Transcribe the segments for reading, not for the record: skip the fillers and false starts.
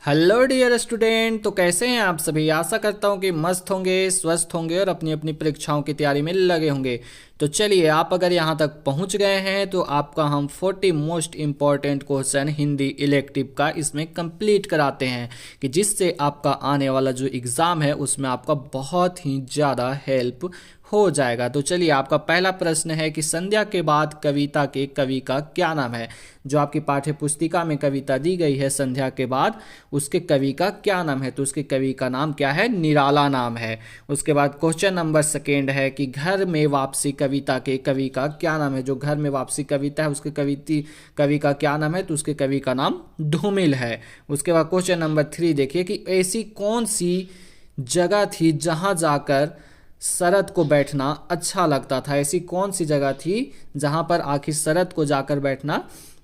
Hello dear student. तो कैसे हैं आप सभी। आशा करता हूं कि मस्त होंगे, स्वस्थ होंगे और अपनी अपनी परीक्षाओं की तैयारी में लगे होंगे। तो चलिए, आप अगर यहां तक पहुंच गए हैं तो आपका हम 40 most important question Hindi elective का इसमें कंप्लीट कराते हैं कि जिससे आपका आने वाला जो एग्ज़ाम है उसमें आपका बहुत ही ज़्यादा हेल्प हो जाएगा। तो चलिए, आपका पहला प्रश्न है कि संध्या के बाद कविता के कवि का क्या नाम है। जो आपकी पाठ्य पुस्तिका में कविता दी गई है संध्या के बाद, उसके कवि का क्या नाम है। तो उसके कवि का नाम क्या है, निराला नाम है। उसके बाद क्वेश्चन नंबर सेकेंड है कि घर में वापसी कविता के कवि का क्या नाम है। जो घर में वापसी कविता है उसके कवि का क्या नाम है। तो उसके कवि का नाम धूमिल है। उसके बाद क्वेश्चन नंबर थ्री देखिए कि ऐसी कौन सी जगह थी जहां जाकर शरद को बैठना अच्छा लगता था। ऐसी कौन सी जगह थी जहां पर आखिर शरद को जाकर बैठना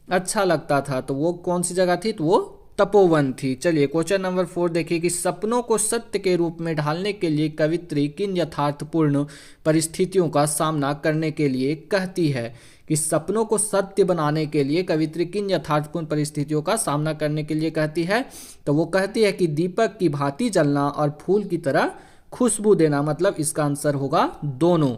अच्छा लगता था। तो वो कौन सी जगह थी, तो वो तपोवन थी। चलिए क्वेश्चन नंबर फोर देखिए कि सपनों को सत्य के रूप में ढालने के लिए कवित्री किन यथार्थपूर्ण परिस्थितियों का सामना करने के लिए कहती है। कि सपनों को सत्य बनाने के लिए कवित्री किन यथार्थपूर्ण परिस्थितियों का सामना करने के लिए कहती है। तो वो कहती है कि दीपक की भांति जलना और फूल की तरह खुशबू देना। मतलब इसका आंसर होगा दोनों।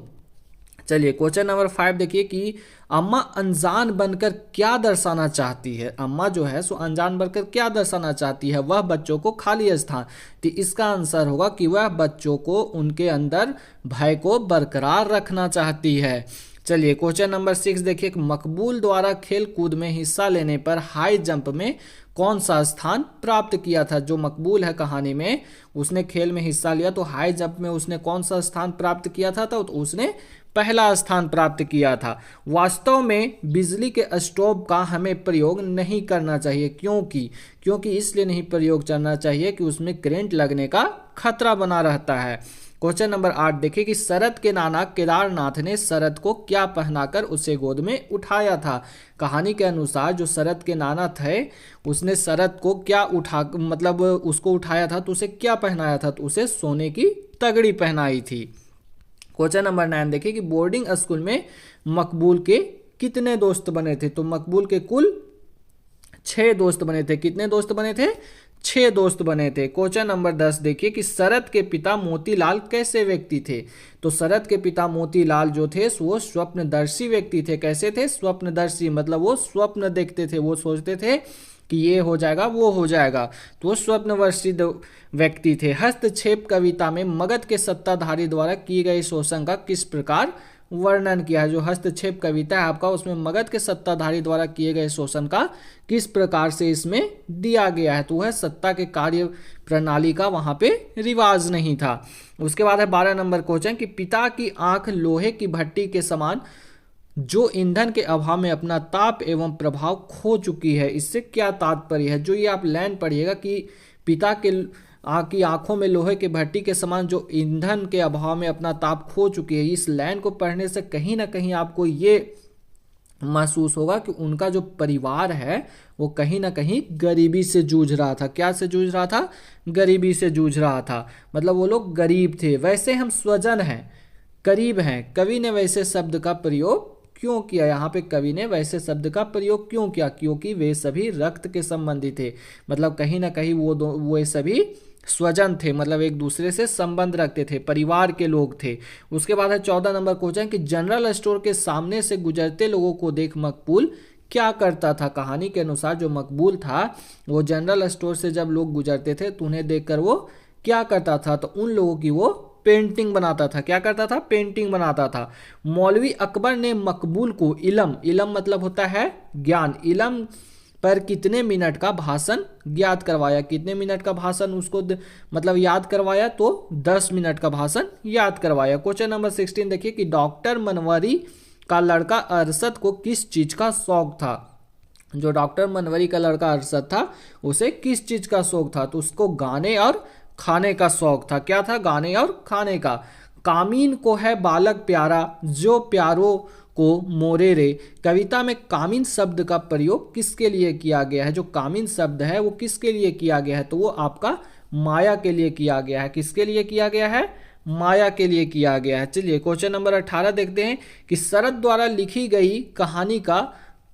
चलिए क्वेश्चन नंबर फाइव देखिए कि अम्मा अनजान बनकर क्या दर्शाना चाहती है। अम्मा जो है सो अनजान बनकर क्या दर्शाना चाहती है। वह बच्चों को खाली स्थान। तो इसका आंसर होगा कि वह बच्चों को उनके अंदर भय को बरकरार रखना चाहती है। चलिए क्वेश्चन नंबर सिक्स देखिए कि मकबूल द्वारा खेल कूद में हिस्सा लेने पर हाई जंप में कौन सा स्थान प्राप्त किया था। जो मकबूल है कहानी में, उसने खेल में हिस्सा लिया तो हाई जंप में उसने कौन सा स्थान प्राप्त किया था। तो उसने पहला स्थान प्राप्त किया था। वास्तव में बिजली के स्टोव का हमें प्रयोग नहीं करना चाहिए। क्योंकि इसलिए नहीं प्रयोग करना चाहिए कि उसमें करंट लगने का खतरा बना रहता है। क्वेश्चन नंबर आठ देखिए कि शरद के नाना केदारनाथ ने शरद को क्या पहनाकर उसे गोद में उठाया था। कहानी के अनुसार जो शरद के नाना थे उसने शरद को क्या उसको उठाया था तो उसे क्या पहनाया था। तो उसे सोने की तगड़ी पहनाई थी। क्वेश्चन नंबर नाइन देखिए कि बोर्डिंग स्कूल में मकबूल के कितने दोस्त बने थे। तो मकबूल के कुल 6 दोस्त बने थे। कितने दोस्त बने थे, 6 दोस्त बने थे। क्वेश्चन नंबर 10 देखिए कि शरद के पिता मोतीलाल कैसे व्यक्ति थे। तो शरद के पिता मोतीलाल जो थे वो स्वप्नदर्शी व्यक्ति थे। कैसे थे, स्वप्नदर्शी। मतलब वो स्वप्न देखते थे, वो सोचते थे कि ये हो जाएगा वो हो जाएगा। तो वो स्वप्नदर्शी व्यक्ति थे। हस्तक्षेप कविता में मगध के सत्ताधारी द्वारा किए गए शोषण का किस प्रकार वर्णन किया है। जो हस्तक्षेप कविता है आपका, उसमें मगध के सत्ताधारी द्वारा किए गए शोषण का किस प्रकार से इसमें दिया गया है। तो वह सत्ता के कार्य प्रणाली का वहां पे रिवाज नहीं था। उसके बाद है 12 नंबर क्वेश्चन कि पिता की आंख लोहे की भट्टी के समान जो ईंधन के अभाव में अपना ताप एवं प्रभाव खो चुकी है। इससे क्या तात्पर्य है। जो ये आप लाइन पढ़िएगा कि पिता के की आंखों में लोहे के भट्टी के समान जो ईंधन के अभाव में अपना ताप खो चुकी है। इस लाइन को पढ़ने से कहीं ना कहीं आपको ये महसूस होगा कि उनका जो परिवार है वो कहीं ना कहीं गरीबी से जूझ रहा था। क्या से जूझ रहा था, गरीबी से जूझ रहा था। मतलब वो लोग गरीब थे। वैसे हम स्वजन हैं, करीब हैं। कवि ने वैसे शब्द का प्रयोग क्यों किया। यहाँ पे कवि ने वैसे शब्द का प्रयोग क्यों किया, क्योंकि वे सभी रक्त के संबंधी थे। मतलब कहीं ना कहीं वो सभी स्वजन थे। मतलब एक दूसरे से संबंध रखते थे, परिवार के लोग थे। उसके बाद है 14 नंबर क्वेश्चन कि जनरल स्टोर के सामने से गुजरते लोगों को देख मकबूल क्या करता था। कहानी के अनुसार जो मकबूल था वो जनरल स्टोर से जब लोग गुजरते थे तो उन्हें देखकर वो क्या करता था। तो उन लोगों की वो पेंटिंग बनाता था। क्या करता था, पेंटिंग बनाता था। मौलवी अकबर ने मकबूल को इलम मतलब होता है ज्ञान, इलम पर कितने मिनट का भाषण याद करवाया। कितने मिनट का भाषण उसको मतलब याद करवाया। तो 10 मिनट का भाषण याद करवाया। क्वेश्चन नंबर 16 देखिए कि डॉक्टर मनवरी का लड़का अरशद को किस चीज का शौक था। जो डॉक्टर मनवरी का लड़का अरशद था उसे किस चीज का शौक था। तो उसको गाने और खाने का शौक था। क्या था, गाने और खाने का। कामीन को है बालक प्यारा जो प्यारो को मोरे रे। कविता में कामीन शब्द का प्रयोग किसके लिए किया गया है। जो कामीन शब्द है वो किसके लिए किया गया है। तो वो आपका माया के लिए किया गया है। किसके लिए किया गया है, माया के लिए किया गया है। चलिए क्वेश्चन नंबर 18 देखते हैं कि शरद द्वारा लिखी गई कहानी का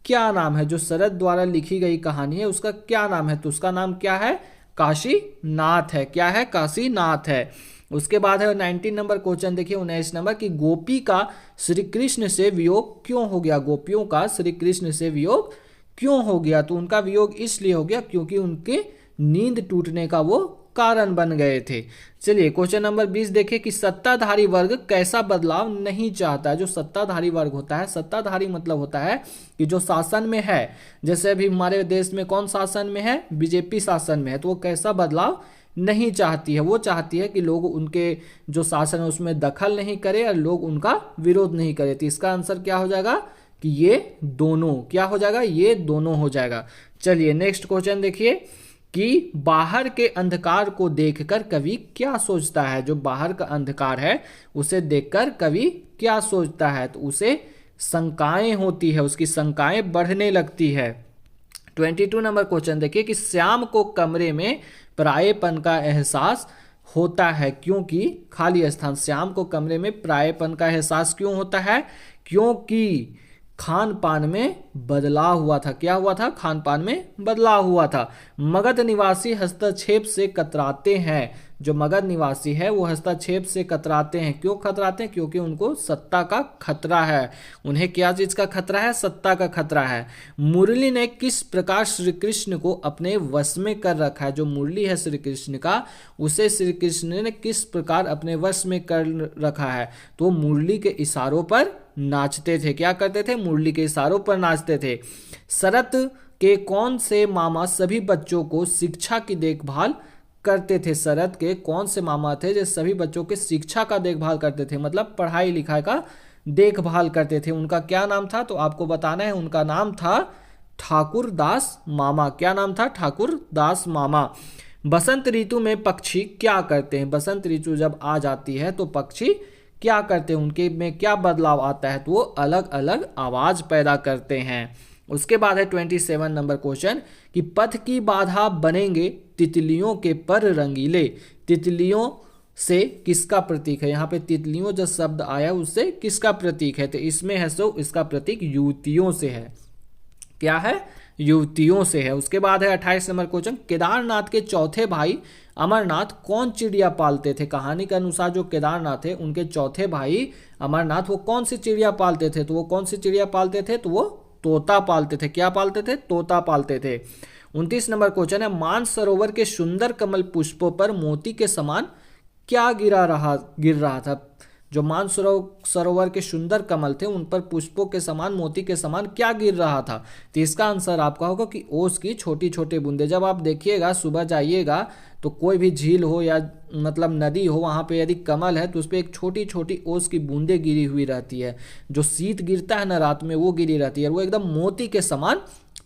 क्या नाम है। जो शरद द्वारा लिखी गई कहानी है उसका क्या नाम है। तो उसका नाम क्या है, काशीनाथ है। क्या है? काशीनाथ है। उसके बाद है 19 नंबर क्वेश्चन, देखिए 19 नंबर की गोपी का श्री कृष्ण से वियोग क्यों हो गया? गोपियों का श्री कृष्ण से वियोग क्यों हो गया? तो उनका वियोग इसलिए हो गया क्योंकि उनके नींद टूटने का वो कारण बन गए थे। चलिए क्वेश्चन नंबर 20 देखिए कि सत्ताधारी वर्ग कैसा बदलाव नहीं चाहता है? जो सत्ताधारी वर्ग होता है, सत्ताधारी मतलब होता है कि जो शासन में है, जैसे अभी हमारे देश में कौन शासन में है? बीजेपी शासन में है, तो वो कैसा बदलाव नहीं चाहती है? वो चाहती है कि लोग उनके जो शासन है उसमें दखल नहीं करे और लोग उनका विरोध नहीं करे। तो इसका आंसर क्या हो जाएगा कि ये दोनों। क्या हो जाएगा? ये दोनों हो जाएगा। चलिए नेक्स्ट क्वेश्चन देखिए कि बाहर के अंधकार को देखकर कवि क्या सोचता है? जो बाहर का अंधकार है उसे देखकर कवि क्या सोचता है? तो उसे शंकाएं होती है, उसकी शंकाएं बढ़ने लगती है। 22 नंबर क्वेश्चन देखिए कि श्याम को कमरे में परायेपन का एहसास होता है क्योंकि खाली स्थान। श्याम को कमरे में परायेपन का एहसास क्यों होता है? क्योंकि खान पान में बदलाव हुआ था। क्या हुआ था? खान पान में बदलाव हुआ था। मगध निवासी हस्तक्षेप से कतराते हैं। जो मगध निवासी है वो हस्तक्षेप से कतराते हैं। क्यों कतराते हैं? क्योंकि उनको सत्ता का खतरा है। उन्हें क्या चीज का खतरा है? सत्ता का खतरा है। मुरली ने किस प्रकार श्री कृष्ण को अपने वश में कर रखा है? जो मुरली है श्री कृष्ण का, उसे श्री कृष्ण ने किस प्रकार अपने वश में कर रखा है? तो मुरली के इशारों पर नाचते थे। क्या करते थे? मुरली के इशारों पर नाचते थे। शरत के कौन से मामा सभी बच्चों को शिक्षा की देखभाल करते थे? शरत के कौन से मामा थे जो सभी बच्चों के शिक्षा का देखभाल करते थे, मतलब पढ़ाई लिखाई का देखभाल करते थे? उनका क्या नाम था? तो आपको बताना है। उनका नाम था ठाकुर दास मामा। क्या नाम था? ठाकुर दास मामा। बसंत ऋतु में पक्षी क्या करते हैं? बसंत ऋतु जब आ जाती है तो पक्षी क्या करते हैं? उनके में क्या बदलाव आता है? तो वो अलग अलग आवाज पैदा करते हैं। उसके बाद है 27 नंबर क्वेश्चन कि पथ की बाधा बनेंगे तितलियों के पर रंगीले। तितलियों से किसका प्रतीक है? यहाँ पे तितलियों जो शब्द आया उससे किसका प्रतीक है? तो इसमें है सो इसका प्रतीक युवतियों से है। क्या है? युवतियों से है। उसके बाद है 28 नंबर क्वेश्चन, केदारनाथ के चौथे भाई अमरनाथ कौन चिड़िया पालते थे? कहानी के अनुसार जो केदारनाथ है उनके चौथे भाई अमरनाथ वो कौन सी चिड़िया पालते थे? तो वो कौन सी चिड़िया पालते थे? तो वो तोता पालते थे। क्या पालते थे? तोता पालते थे। 29 नंबर क्वेश्चन है, मानसरोवर के सुंदर कमल पुष्पों पर मोती के समान क्या गिर रहा था? जो मानसरोवर के सुंदर कमल थे उन पर पुष्पों के समान मोती के समान क्या गिर रहा था? तो इसका आंसर आपका होगा कि ओस की छोटी छोटी बूंदे। जब आप देखिएगा सुबह जाइएगा तो कोई भी झील हो या मतलब नदी हो, वहां पे यदि कमल है तो उस पर एक छोटी छोटी ओस की बूंदे गिरी हुई रहती है। जो शीत गिरता है ना रात में, वो गिरी रहती है, वो एकदम मोती के समान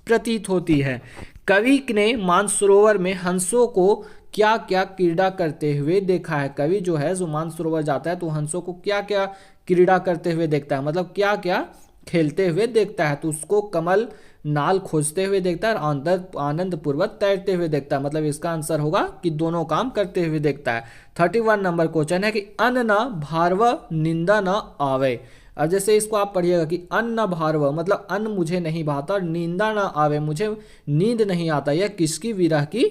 प्रतीत होती है। कवि ने मानसरोवर में हंसों को क्या क्या क्रीड़ा करते हुए देखा है? कवि जो है जो मानसरोवर जाता है तो हंसों को क्या क्या क्रीड़ा करते हुए देखता है, मतलब क्या क्या खेलते हुए देखता है? तो उसको कमल नाल खोजते हुए देखता है और आनंद पूर्वक तैरते हुए देखता है। मतलब इसका आंसर होगा कि दोनों काम करते हुए देखता है। 31 नंबर क्वेश्चन है कि अन्न न भारव निंदा न आवे। अब जैसे इसको आप पढ़िएगा कि अन्न भारव मतलब अन्न मुझे नहीं भाता और निंदा न आवे मुझे नींद नहीं आता। यह किसकी विरह की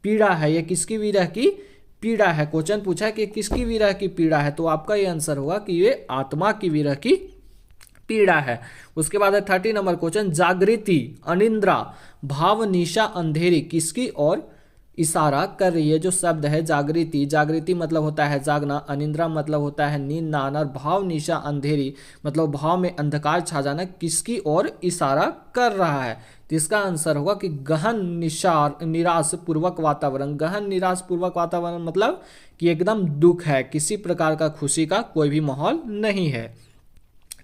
पीड़ा है? यह किसकी विरह की पीड़ा है? क्वेश्चन पूछा है कि किसकी विरह की पीड़ा है, तो आपका ये आंसर होगा कि ये आत्मा की विरह की पीड़ा है। उसके बाद है 30 नंबर क्वेश्चन, जागृति अनिंद्रा भावनिशा अंधेरी किसकी ओर इशारा कर रही है? जो शब्द है जागृति, जागृति मतलब होता है जागना, अनिंद्रा मतलब होता है नींद ना आना, और भावनिशा अंधेरी मतलब भाव में अंधकार छा जाना, किसकी ओर इशारा कर रहा है? तो इसका आंसर होगा कि गहन निराश पूर्वक वातावरण। गहन निराश पूर्वक वातावरण मतलब कि एकदम दुख है, किसी प्रकार का खुशी का कोई भी माहौल नहीं है।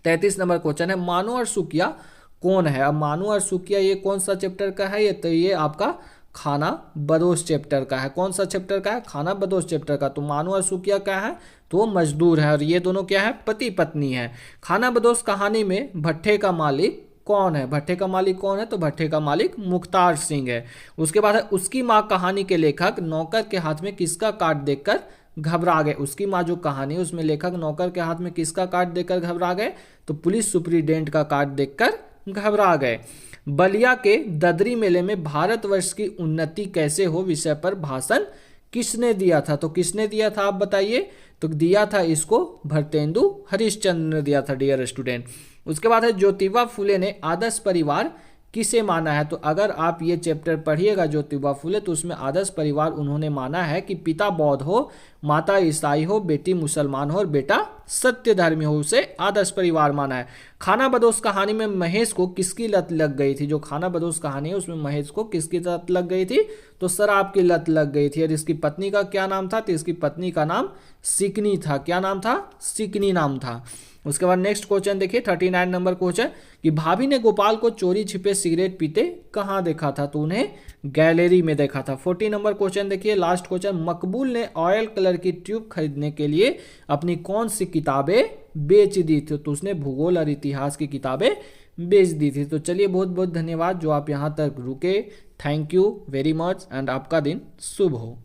33 नंबर क्वेश्चन है, मानो और सुकिया कौन है? अब मानो और सुकिया ये कौन सा चैप्टर का है? ये तो ये आपका खाना बदोश चैप्टर का है। कौन सा चैप्टर का है? खाना बदोश चैप्टर का। तो मानो और सुकिया क्या है? तो मजदूर है, और ये दोनों क्या है? पति पत्नी है। खाना बदोश कहानी में भट्टे का मालिक कौन है? भट्टे का मालिक कौन है? तो भट्टे का मालिक मुख्तार सिंह है। उसके बाद है उसकी माँ कहानी के लेखक नौकर के हाथ में किसका कार्ड देखकर घबरा गए? उसकी माँ जो कहानी है उसमें लेखक नौकर के हाथ में किसका कार्ड देखकर घबरा गए? तो पुलिस सुप्रीडेंट का कार्ड देखकर घबरा गए। बलिया के ददरी मेले में भारतवर्ष की उन्नति कैसे हो विषय पर भाषण किसने दिया था? तो किसने दिया था आप बताइए? तो दिया था इसको भरतेंदु हरिश्चंद्र ने दिया था डियर स्टूडेंट। उसके बाद है ज्योतिबा फुले ने आदर्श परिवार किसे माना है? तो अगर आप ये चैप्टर पढ़िएगा ज्योतिबा फुले तो उसमें आदर्श परिवार उन्होंने माना है कि पिता बौद्ध हो, माता ईसाई हो, बेटी मुसलमान हो और बेटा सत्य धर्मी हो, उसे आदर्श परिवार माना है। खाना बदोश कहानी में महेश को किसकी लत लग गई थी? जो खाना बदोश कहानी है उसमें महेश को किसकी लत लग गई थी? तो शराब की लत लग गई थी। और इसकी पत्नी का क्या नाम था? तो इसकी पत्नी का नाम सिकनी था। क्या नाम था? सिकनी नाम था। उसके बाद नेक्स्ट क्वेश्चन देखिए 39 नंबर क्वेश्चन कि भाभी ने गोपाल को चोरी छिपे सिगरेट पीते कहाँ देखा था? तो उन्हें गैलरी में देखा था। 40 नंबर क्वेश्चन देखिए लास्ट क्वेश्चन, मकबूल ने ऑयल कलर की ट्यूब खरीदने के लिए अपनी कौन सी किताबें बेच दी थी? तो उसने भूगोल और इतिहास की किताबें बेच दी थी। तो चलिए बहुत बहुत धन्यवाद जो आप यहाँ तक रुके। Thank you very much and आपका दिन शुभ हो।